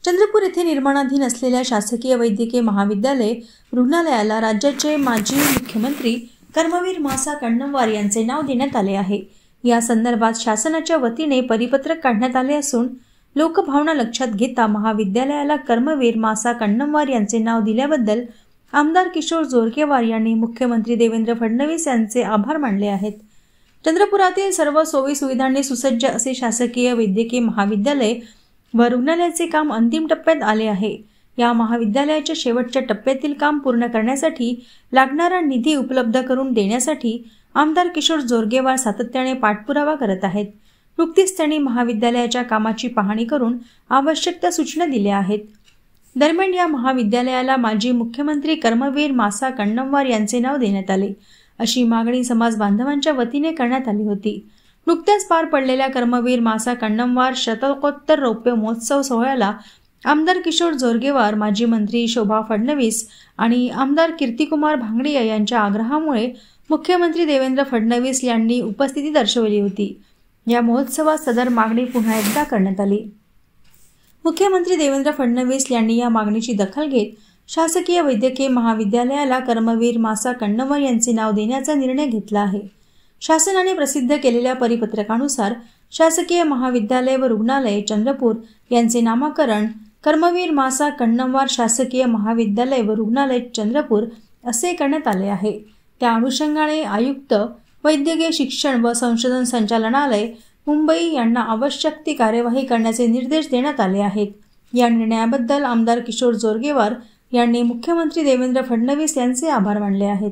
चंद्रपूर येथे निर्माणाधीन असलेल्या शासकीय वैद्यकीय महाविद्यालय रुग्णालयाला राज्याचे माजी मुख्यमंत्री कर्मवीर मासा कन्नमवार यांचे नाव देण्यात आले आहे। या संदर्भात शासनाच्या वतीने परिपत्रक काढण्यात आले असून लोकभावना लक्षात घेता महाविद्यालयाला कर्मवीर मासा कन्नमवार यांचे नाव दिल्याबद्दल आमदार किशोर जोरगेवार यांनी मुख्यमंत्री देवेंद्र फडणवीस यांचे आभार मानले आहेत। चंद्रपुरातील सर्व सोयी सुविधांनी सुसज्ज असे शासकीय वैद्यकीय महाविद्यालय व रुग्णालयाचे काम अंतिम टप्प्यात आले आहे। या महाविद्यालयाच्या शेवटच्या टप्प्यातील काम पूर्ण करण्यासाठी लागणारा निधी उपलब्ध करून देण्यासाठी आमदार किशोर जोरगेवार सातत्याने पाठपुरावा करत आहेत। नुकतीच त्यांनी महाविद्यालयाच्या कामाची पाहणी करून आवश्यक त्या सूचना दिल्या आहेत। दरम्यान या महाविद्यालयाला माजी मुख्यमंत्री कर्मवीर मासा कन्नमवार यांचे नाव देण्यात आले अशी मागणी समाज बांधवांच्या वतीने करण्यात आली होती। नुकत्याच पार पडलेल्या कर्मवीर मासा कन्नमवार शतकोत्तर रौप्य महोत्सव सोहळ्याला आमदार किशोर जोरगेवार, माजी मंत्री शोभा फडणवीस आणि आमदार कीर्तिकुमार भांगडिया यांच्या आग्रहामुळे मुख्यमंत्री देवेंद्र फडणवीस यांनी उपस्थिती दर्शवली होती। या महोत्सवात सदर मागणी पुन्हा एकदा करण्यात आली। मुख्यमंत्री देवेंद्र फडणवीस यांनी या मागणीची दखल घेत शासकीय वैद्यकीय महाविद्यालयाला कर्मवीर मासा कन्नमवार यांचे नाव देण्याचा निर्णय घेतला आहे। शासनाने प्रसिद्ध केलेल्या परिपत्रकानुसार शासकीय महाविद्यालय व रुग्णालय चंद्रपूर यांचे नामकरण कर्मवीर मासा कन्नमवार शासकीय महाविद्यालय व रुग्णालय चंद्रपूर असे करण्यात आले आहे। त्या अनुषंगाने आयुक्त वैद्यकीय शिक्षण व संशोधन संचालनालय मुंबई यांना आवश्यक ती कार्यवाही करण्याचे निर्देश देण्यात आले आहेत। या निर्णयाबद्दल आमदार किशोर जोरगेवार यांनी मुख्यमंत्री देवेंद्र फडणवीस यांचे आभार मानले आहेत।